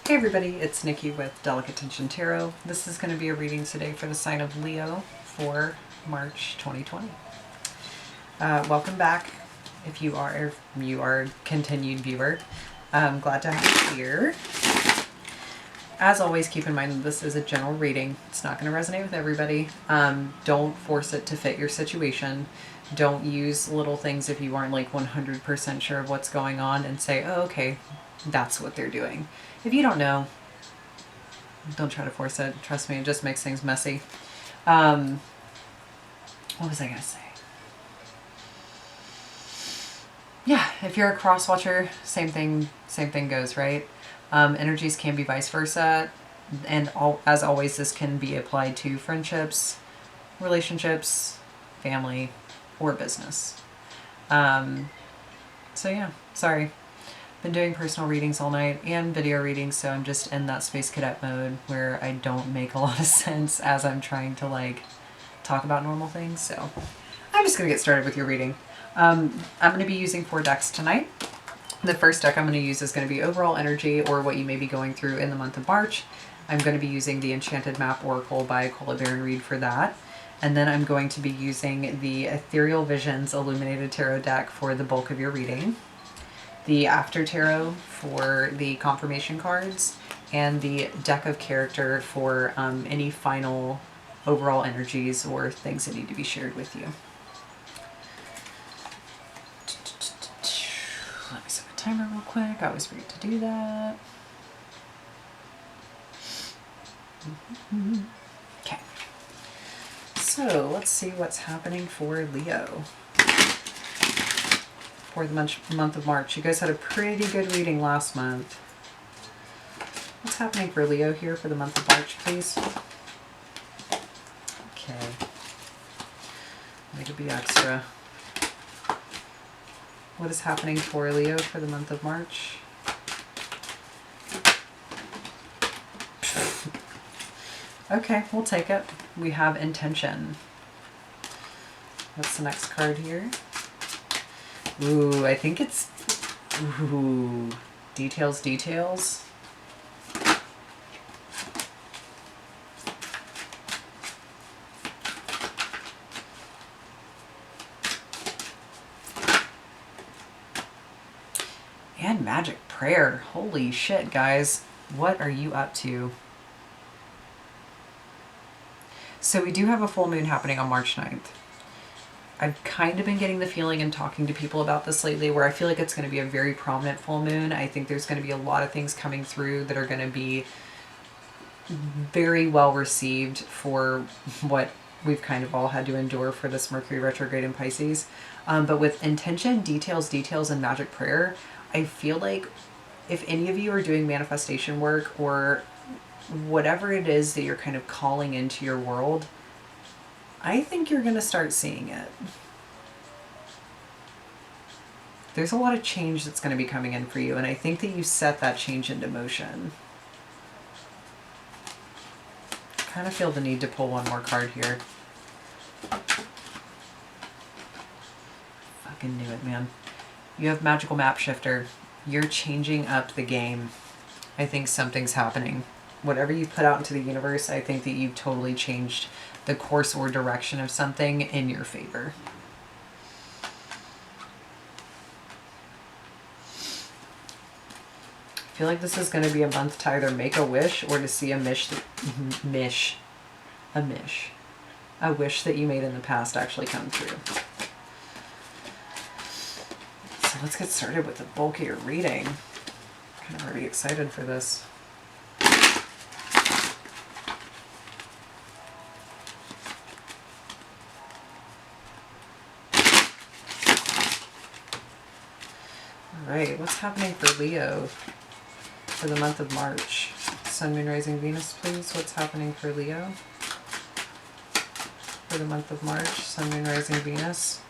Hey everybody, it's Nikki with Delicate Tension Tarot. This is going to be a reading today for the sign of Leo for March 2020. Welcome back if you are a continued viewer. I'm glad to have you here. As always, keep in mind that this is a general reading. It's not going to resonate with everybody. Don't force it to fit your situation. Don't use little things if you aren't like 100% sure of what's going on and say, oh, okay, that's what they're doing. If you don't know, don't try to force it. Trust me, it just makes things messy. What was I going to say? Yeah, if you're a cross watcher, same thing goes, right? Energies can be vice versa. And as always, this can be applied to friendships, relationships, family, or business. So yeah, sorry. Been doing personal readings all night and video readings, so I'm just in that Space Cadet mode where I don't make a lot of sense as I'm trying to like talk about normal things. So I'm just going to get started with your reading. I'm going to be using 4 decks tonight. The first deck I'm going to use is going to be overall energy, or what you may be going through in the month of March. I'm going to be using the Enchanted Map Oracle by Cola Baron Reed for that. And then I'm going to be using the Ethereal Visions Illuminated Tarot deck for the bulk of your reading, the After Tarot for the confirmation cards, and the deck of character for any final overall energies or things that need to be shared with you. Let me set a timer real quick. I always forget to do that. Okay. So let's see what's happening for Leo for the month of March. You guys had a pretty good reading last month. What's happening for Leo here for the month of March, please? Okay. Need to be extra. What is happening for Leo for the month of March? Okay, we'll take it. We have intention. What's the next card here? Ooh, I think it's... Ooh, details, details. And magic prayer. Holy shit, guys. What are you up to? So we do have a full moon happening on March 9th. I've kind of been getting the feeling and talking to people about this lately where I feel like it's going to be a very prominent full moon. I think there's going to be a lot of things coming through that are going to be very well received for what we've kind of all had to endure for this Mercury retrograde in Pisces. But with intention, details, and magic prayer, I feel like if any of you are doing manifestation work or whatever it is that you're kind of calling into your world, I think you're going to start seeing it. There's a lot of change that's going to be coming in for you, and I think that you set that change into motion. I kind of feel the need to pull one more card here. Fucking knew it, man. You have Magical Map Shifter. You're changing up the game. I think something's happening. Whatever you put out into the universe, I think that you've totally changed the course or direction of something in your favor. I feel like this is going to be a month to either make a wish or to see a wish that you made in the past actually come true. So let's get started with the bulk of your reading. I'm kind of already excited for this. Alright, what's happening for Leo for the month of March? Sun, Moon, Rising, Venus, please. What's happening for Leo for the month of March? Sun, Moon, Rising, Venus.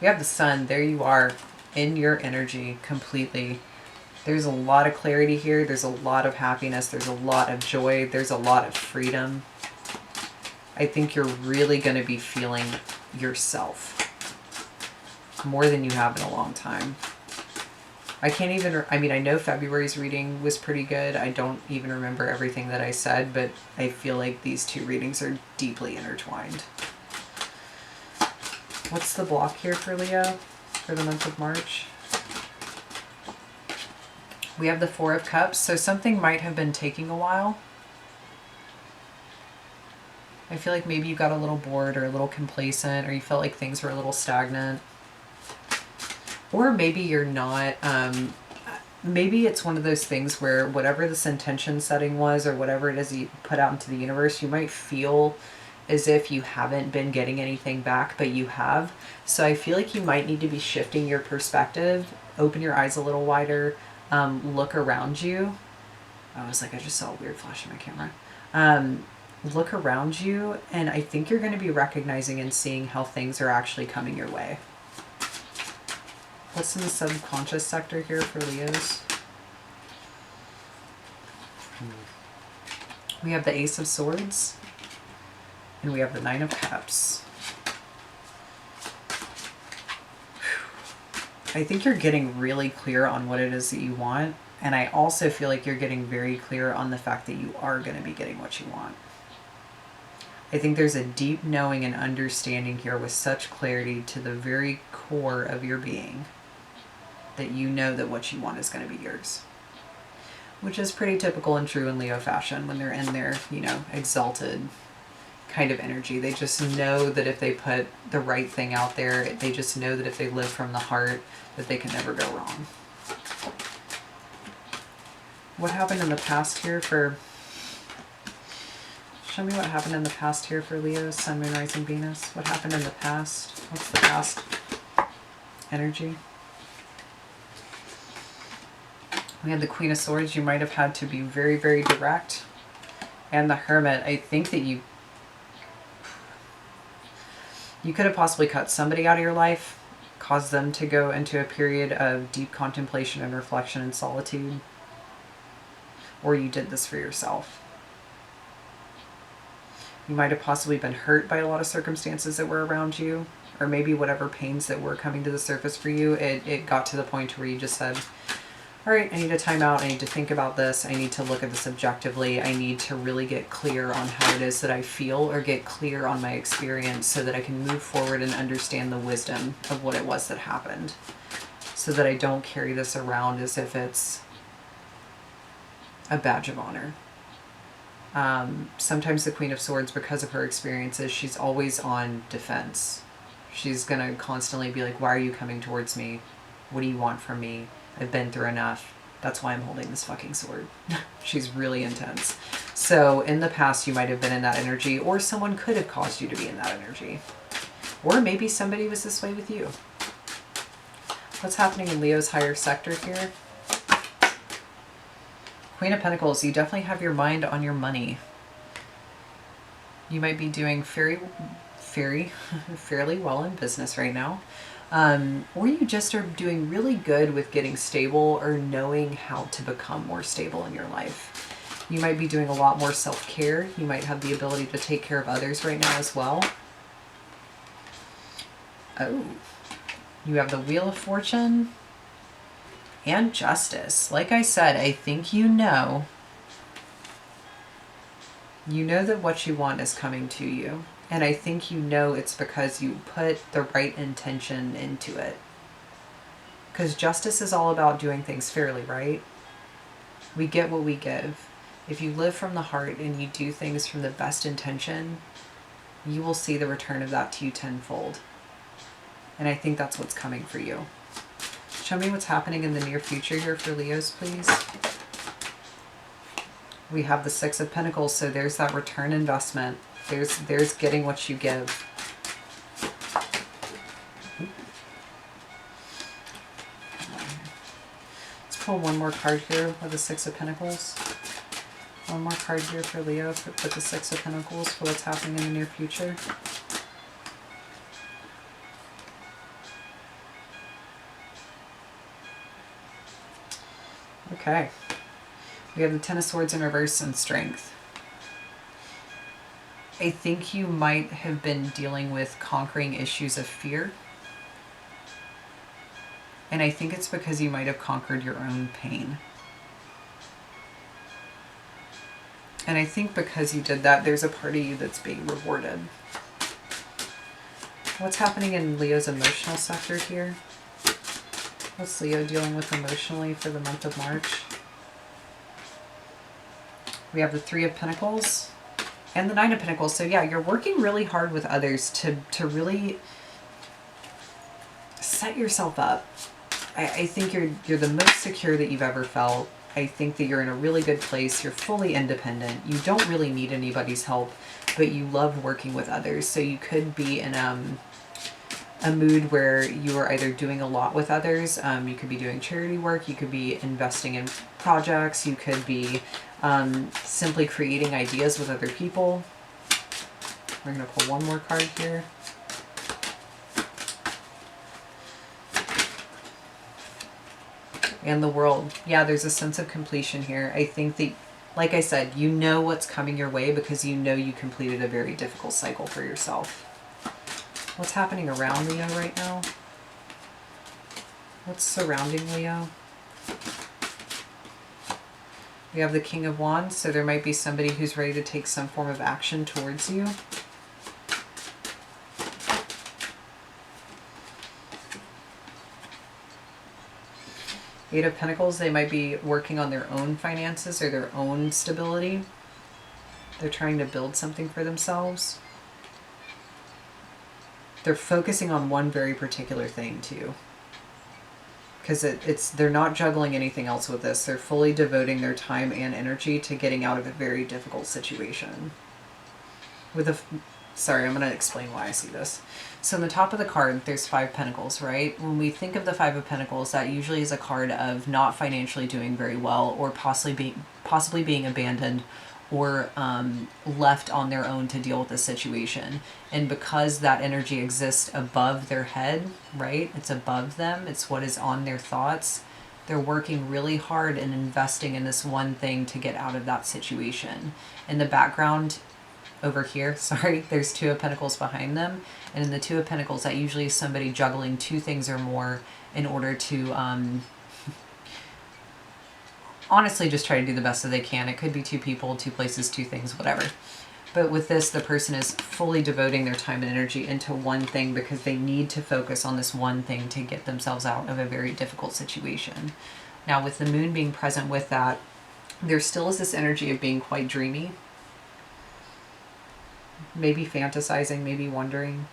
We have the Sun. There you are in your energy completely. There's a lot of clarity here. There's a lot of happiness. There's a lot of joy. There's a lot of freedom. I think you're really going to be feeling yourself more than you have in a long time. I can't even, I mean, I know February's reading was pretty good. I don't even remember everything that I said, but I feel like these two readings are deeply intertwined. What's the block here for Leo for the month of March? We have the Four of Cups, so something might have been taking a while. I feel like maybe you got a little bored or a little complacent, or you felt like things were a little stagnant. Or maybe you're not, maybe it's one of those things where whatever this intention setting was, or whatever it is you put out into the universe, you might feel as if you haven't been getting anything back, but you have. So I feel like you might need to be shifting your perspective, open your eyes a little wider, look around you. I was like, I just saw a weird flash in my camera. Look around you, and I think you're going to be recognizing and seeing how things are actually coming your way. What's in the subconscious sector here for Leos? We have the Ace of Swords, and we have the Nine of Cups. I think you're getting really clear on what it is that you want, and I also feel like you're getting very clear on the fact that you are going to be getting what you want. I think there's a deep knowing and understanding here with such clarity to the very core of your being that you know that what you want is going to be yours. Which is pretty typical and true in Leo fashion when they're in their, you know, exalted kind of energy. They just know that if they put the right thing out there, they just know that if they live from the heart, that they can never go wrong. What happened in the past here for... Show me what happened in the past here for Leo, Sun, Moon, Rising, Venus. What happened in the past? What's the past energy? We had the Queen of Swords. You might have had to be very, very direct. And the Hermit. I think that you could have possibly cut somebody out of your life, caused them to go into a period of deep contemplation and reflection and solitude. Or you did this for yourself. You might have possibly been hurt by a lot of circumstances that were around you, or maybe whatever pains that were coming to the surface for you, it got to the point where you just said, all right, I need a time out. I need to think about this. I need to look at this objectively. I need to really get clear on how it is that I feel, or get clear on my experience so that I can move forward and understand the wisdom of what it was that happened, so that I don't carry this around as if it's a badge of honor. Sometimes the Queen of Swords, because of her experiences, she's always on defense. She's going to constantly be like, why are you coming towards me? What do you want from me? I've been through enough. That's why I'm holding this fucking sword. She's really intense. So in the past, you might have been in that energy, or someone could have caused you to be in that energy. Or maybe somebody was this way with you. What's happening in Leo's higher sector here? Queen of Pentacles, you definitely have your mind on your money. You might be doing fairly well in business right now. Or you just are doing really good with getting stable, or knowing how to become more stable in your life. You might be doing a lot more self-care. You might have the ability to take care of others right now as well. Oh, you have the Wheel of Fortune and Justice. Like I said, I think you know that what you want is coming to you. And I think you know it's because you put the right intention into it. Because justice is all about doing things fairly, right? We get what we give. If you live from the heart and you do things from the best intention, you will see the return of that to you tenfold. And I think that's what's coming for you. Show me what's happening in the near future here for Leos, please. We have the Six of Pentacles, so there's that return investment. There's getting what you give. Let's pull one more card here with the Six of Pentacles. One more card here for Leo with the Six of Pentacles for what's happening in the near future. Okay. We have the Ten of Swords in reverse and Strength. I think you might have been dealing with conquering issues of fear. And I think it's because you might have conquered your own pain. And I think because you did that, there's a part of you that's being rewarded. What's happening in Leo's emotional sector here? What's Leo dealing with emotionally for the month of March? We have the Three of Pentacles and the Nine of Pentacles. So yeah, you're working really hard with others to really set yourself up. I think you're the most secure that you've ever felt. I think that you're in a really good place. You're fully independent. You don't really need anybody's help, but you love working with others. So you could be in a mood where you are either doing a lot with others. You could be doing charity work. You could be investing in projects. You could be simply creating ideas with other people. We're going to pull one more card here. And the World. Yeah, there's a sense of completion here. I think that, like I said, you know what's coming your way because you know you completed a very difficult cycle for yourself. What's happening around Leo right now? What's surrounding Leo? We have the King of Wands, so there might be somebody who's ready to take some form of action towards you. Eight of Pentacles, they might be working on their own finances or their own stability. They're trying to build something for themselves. They're focusing on one very particular thing too. Because they're not juggling anything else with this. They're fully devoting their time and energy to getting out of a very difficult situation. Sorry, I'm going to explain why I see this. So in the top of the card, there's Five Pentacles, right? When we think of the Five of Pentacles, that usually is a card of not financially doing very well, or possibly being abandoned, or left on their own to deal with the situation. And because that energy exists above their head, right? It's above them. It's what is on their thoughts. They're working really hard and investing in this one thing to get out of that situation. In the background over here, sorry, there's Two of Pentacles behind them. And in the Two of Pentacles, that usually is somebody juggling two things or more in order to honestly just try to do the best that they can. It could be two people, two places, two things, whatever. But with this, the person is fully devoting their time and energy into one thing because they need to focus on this one thing to get themselves out of a very difficult situation. Now, with the moon being present with that, there still is this energy of being quite dreamy. Maybe fantasizing, maybe wondering.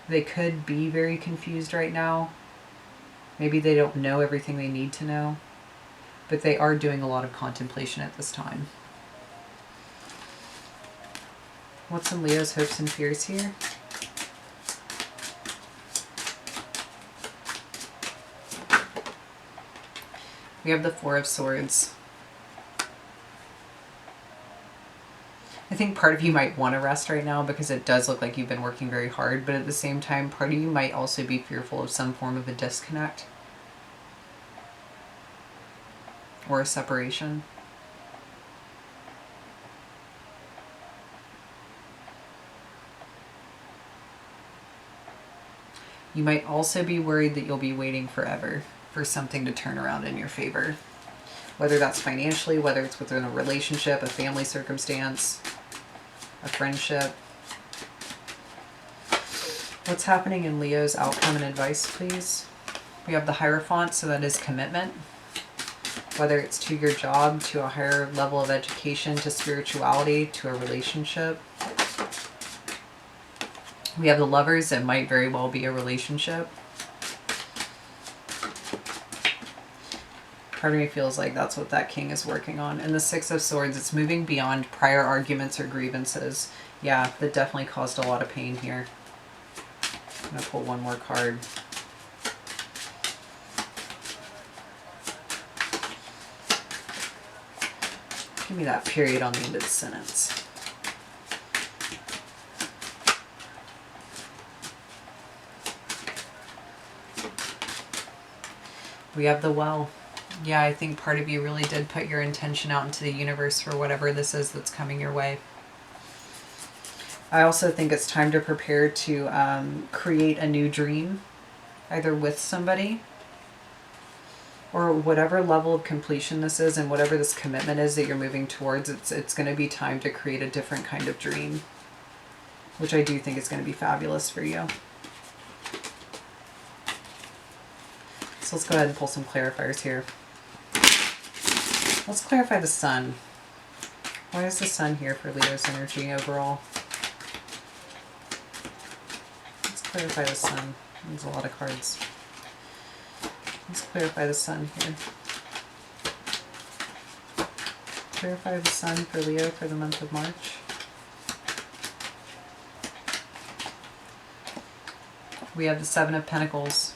They could be very confused right now. Maybe they don't know everything they need to know, but they are doing a lot of contemplation at this time. What's in Leo's hopes and fears here? We have the Four of Swords. I think part of you might want to rest right now because it does look like you've been working very hard, but at the same time, part of you might also be fearful of some form of a disconnect or a separation. You might also be worried that you'll be waiting forever for something to turn around in your favor. Whether that's financially, whether it's within a relationship, a family circumstance, a friendship. What's happening in Leo's outcome and advice, please? We have the Hierophant, so that is commitment. Whether it's to your job, to a higher level of education, to spirituality, to a relationship. We have the Lovers, it might very well be a relationship. Part of me feels like that's what that King is working on. And the Six of Swords, it's moving beyond prior arguments or grievances. Yeah, that definitely caused a lot of pain here. I'm going to pull one more card. Give me that period on the end of the sentence. We have the Well. Yeah, I think part of you really did put your intention out into the universe for whatever this is that's coming your way. I also think it's time to prepare to create a new dream, either with somebody or whatever level of completion this is, and whatever this commitment is that you're moving towards. It's going to be time to create a different kind of dream, which I do think is going to be fabulous for you. So let's go ahead and pull some clarifiers here. Let's clarify the sun. Why is the sun here for Leo's energy overall? Let's clarify the sun. There's a lot of cards. Let's clarify the sun here. Clarify the sun for Leo for the month of March. We have the Seven of Pentacles.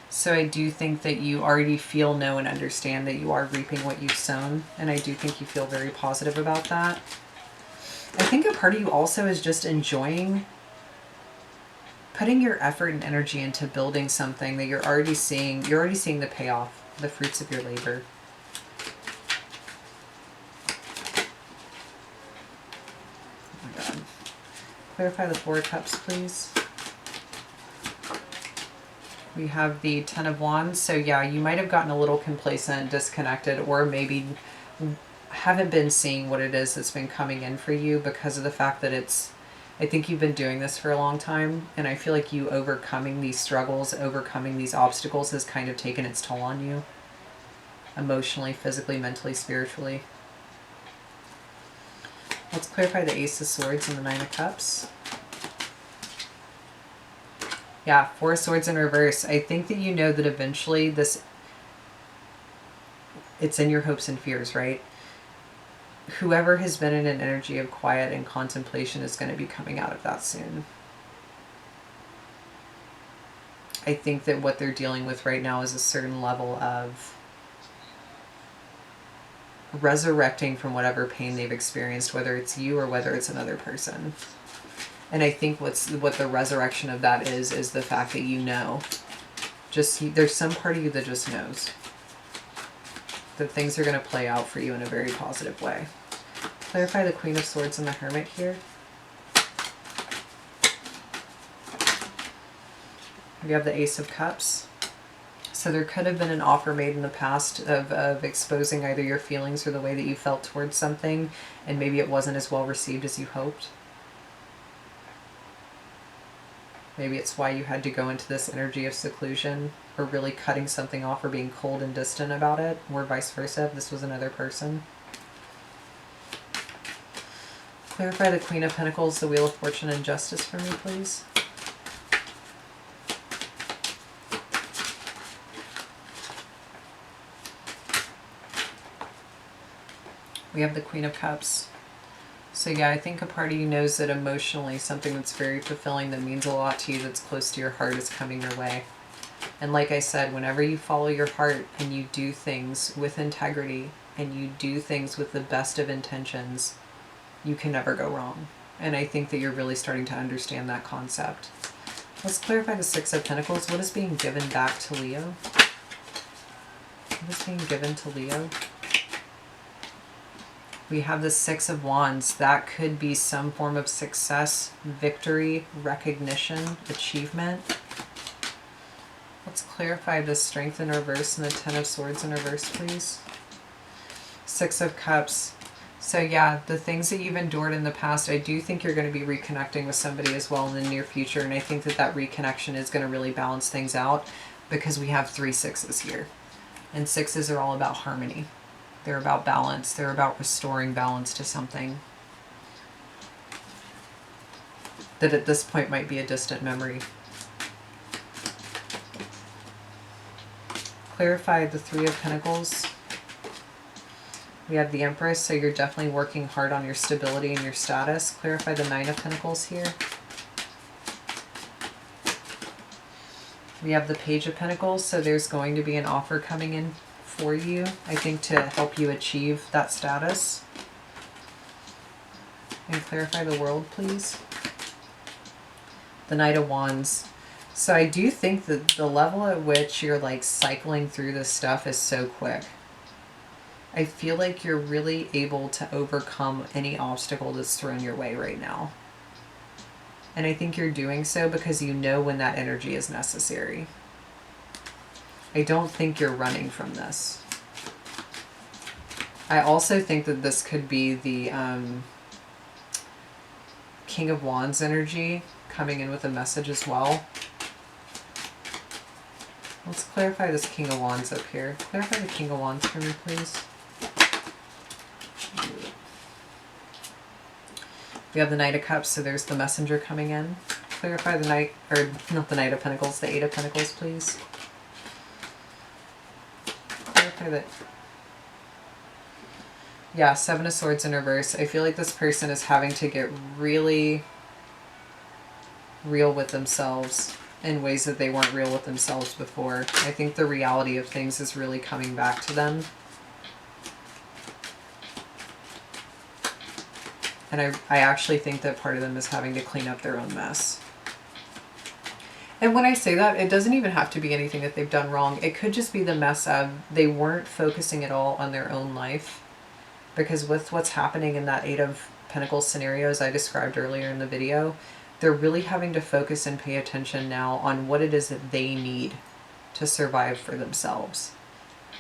So I do think that you already feel, know, and understand that you are reaping what you've sown. And I do think you feel very positive about that. I think a part of you also is just enjoying putting your effort and energy into building something that you're already seeing. You're already seeing the payoff, the fruits of your labor. Oh my God. Clarify the Four of Cups, please. We have the Ten of Wands. So yeah, you might have gotten a little complacent, disconnected, or maybe haven't been seeing what it is that's been coming in for you because of the fact that I think you've been doing this for a long time, and I feel like you overcoming these struggles, overcoming these obstacles has kind of taken its toll on you. Emotionally, physically, mentally, spiritually. Let's clarify the Ace of Swords and the Nine of Cups. Yeah, Four of Swords in reverse. I think that you know that eventually it's in your hopes and fears, right? Whoever has been in an energy of quiet and contemplation is going to be coming out of that soon. I think that what they're dealing with right now is a certain level of resurrecting from whatever pain they've experienced, whether it's you or whether it's another person. And I think what the resurrection of that is the fact that you know. There's some part of you that just knows that things are going to play out for you in a very positive way. Clarify the Queen of Swords and the Hermit here. We have the Ace of Cups. So there could have been an offer made in the past of exposing either your feelings or the way that you felt towards something, and maybe it wasn't as well received as you hoped. Maybe it's why you had to go into this energy of seclusion, or really cutting something off, or being cold and distant about it, or vice versa if this was another person. Clarify the Queen of Pentacles, the Wheel of Fortune, and Justice for me, please. We have the Queen of Cups. So yeah, I think a part of you knows that emotionally something that's very fulfilling, that means a lot to you, that's close to your heart, is coming your way. And like I said, whenever you follow your heart and you do things with integrity and you do things with the best of intentions, you can never go wrong. And I think that you're really starting to understand that concept. Let's clarify the Six of Pentacles. What is being given back to Leo? What is being given to Leo? We have the Six of Wands. That could be some form of success, victory, recognition, achievement. Let's clarify the Strength in reverse and the Ten of Swords in reverse, please. Six of Cups. So yeah, the things that you've endured in the past, I do think you're going to be reconnecting with somebody as well in the near future. And I think that that reconnection is going to really balance things out, because we have 3 sixes here. And sixes are all about harmony. They're about balance. They're about restoring balance to something that at this point might be a distant memory. Clarify the Three of Pentacles. We have the Empress, so you're definitely working hard on your stability and your status. Clarify the Nine of Pentacles here. We have the Page of Pentacles, so there's going to be an offer coming in for you, I think, to help you achieve that status. And clarify the World, please. The Knight of Wands. So I do think that the level at which you're like cycling through this stuff is so quick. I feel like you're really able to overcome any obstacle that's thrown your way right now. And I think you're doing so because you know when that energy is necessary. I don't think you're running from this. I also think that this could be the King of Wands energy coming in with a message as well. Let's clarify this King of Wands up here. Clarify the King of Wands for me, please. We have the Knight of Cups, so there's the Messenger coming in. Clarify the Knight, or not the Knight of Pentacles, the Eight of Pentacles, please. Clarify that. Yeah, Seven of Swords in reverse. I feel like this person is having to get really real with themselves in ways that they weren't real with themselves before. I think the reality of things is really coming back to them. And I actually think that part of them is having to clean up their own mess. And when I say that, it doesn't even have to be anything that they've done wrong. It could just be the mess of they weren't focusing at all on their own life. Because with what's happening in that Eight of Pentacles scenario, as I described earlier in the video, they're really having to focus and pay attention now on what it is that they need to survive for themselves.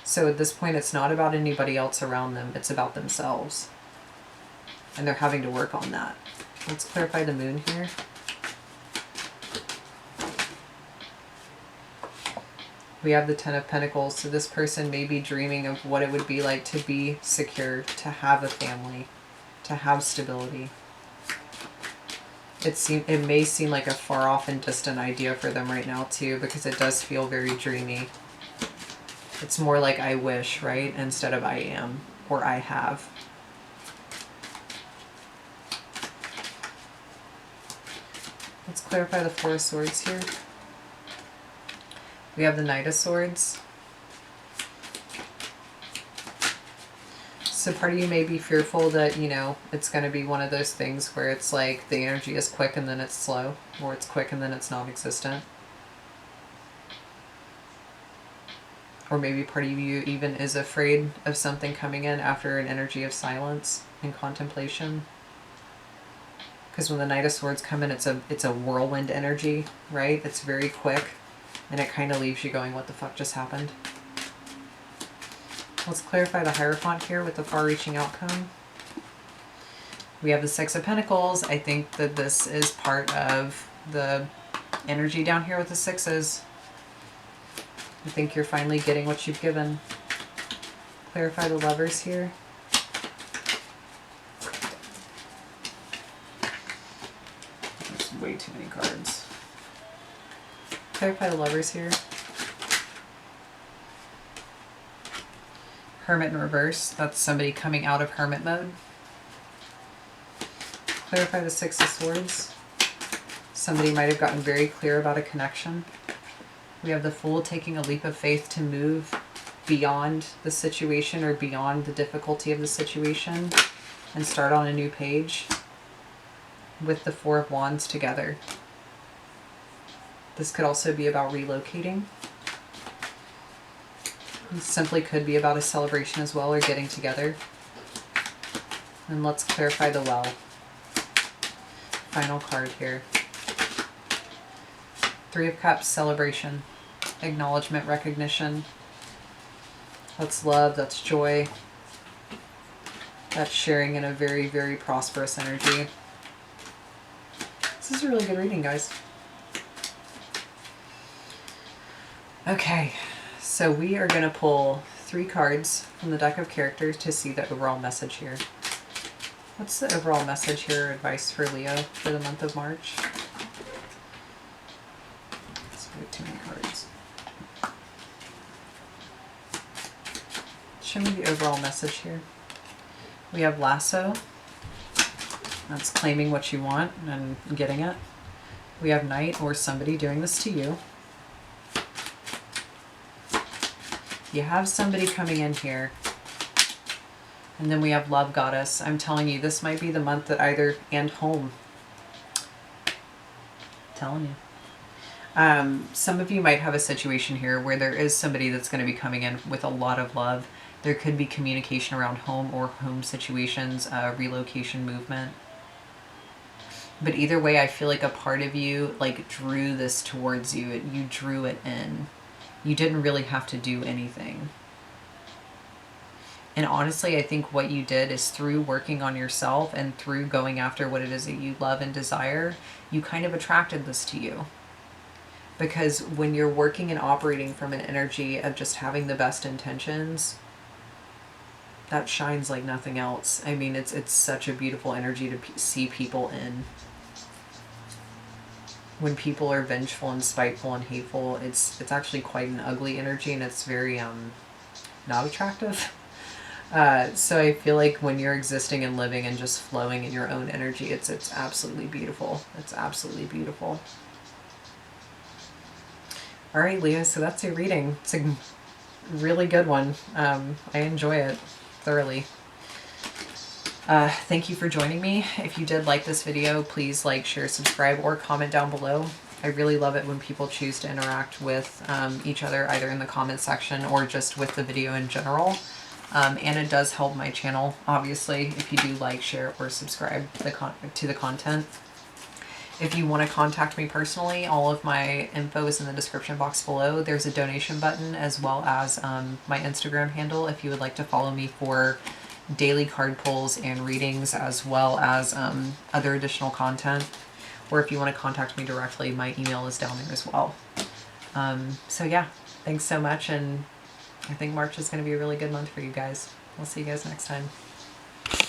So at this point, it's not about anybody else around them. It's about themselves. And they're having to work on that. Let's clarify the Moon here. We have the Ten of Pentacles, so this person may be dreaming of what it would be like to be secure, to have a family, to have stability. It may seem like a far off and distant idea for them right now too, because it does feel very dreamy. It's more like I wish, right? Instead of I am, or I have. Let's clarify the Four of Swords here. We have the Knight of Swords. So part of you may be fearful that, you know, it's going to be one of those things where it's like the energy is quick and then it's slow, or it's quick and then it's non-existent. Or maybe part of you even is afraid of something coming in after an energy of silence and contemplation. Because when the Knight of Swords come in, it's a whirlwind energy, right? It's very quick. And it kind of leaves you going, what the fuck just happened? Let's clarify the Hierophant here with the far-reaching outcome. We have the Six of Pentacles. I think that this is part of the energy down here with the sixes. I think you're finally getting what you've given. Clarify the Lovers here. There's way too many cards. Clarify the Lovers here. Hermit in reverse. That's somebody coming out of hermit mode. Clarify the Six of Swords. Somebody might have gotten very clear about a connection. We have the Fool taking a leap of faith to move beyond the situation or beyond the difficulty of the situation and start on a new page with the Four of Wands together. This could also be about relocating. It simply could be about a celebration as well, or getting together. And let's clarify the Well. Final card here. Three of Cups, celebration, acknowledgement, recognition. That's love, that's joy. That's sharing in a very, very prosperous energy. This is a really good reading, guys. Okay, so we are going to pull 3 cards from the deck of characters to see the overall message here. What's the overall message here, advice for Leo for the month of March? Let's put too many cards. Show me the overall message here. We have Lasso. That's claiming what you want and getting it. We have Knight, or somebody doing this to you. You have somebody coming in here. And then we have Love Goddess. I'm telling you, this might be the month that either, and Home. Telling you. Some of you might have a situation here where there is somebody that's going to be coming in with a lot of love. There could be communication around home or home situations, relocation movement. But either way, I feel like a part of you like drew this towards you. You drew it in. You didn't really have to do anything. And honestly, I think what you did is through working on yourself and through going after what it is that you love and desire, you kind of attracted this to you. Because when you're working and operating from an energy of just having the best intentions, that shines like nothing else. I mean, it's such a beautiful energy to see people in. When people are vengeful and spiteful and hateful, it's actually quite an ugly energy, and it's very not attractive. So I feel like when you're existing and living and just flowing in your own energy, it's absolutely beautiful. It's absolutely beautiful. All right, Leah, so that's your reading. It's a really good one. I enjoy it thoroughly. Thank you for joining me. If you did like this video, please like, share, subscribe, or comment down below. I really love it when people choose to interact with each other, either in the comment section or just with the video in general. And it does help my channel, obviously, if you do like, share, or subscribe to the content. If you want to contact me personally, all of my info is in the description box below. There's a donation button, as well as my Instagram handle if you would like to follow me for daily card pulls and readings, as well as other additional content. Or if you want to contact me directly, my email is down there as well. So yeah, thanks so much, and I think March is going to be a really good month for you guys. I'll see you guys next time.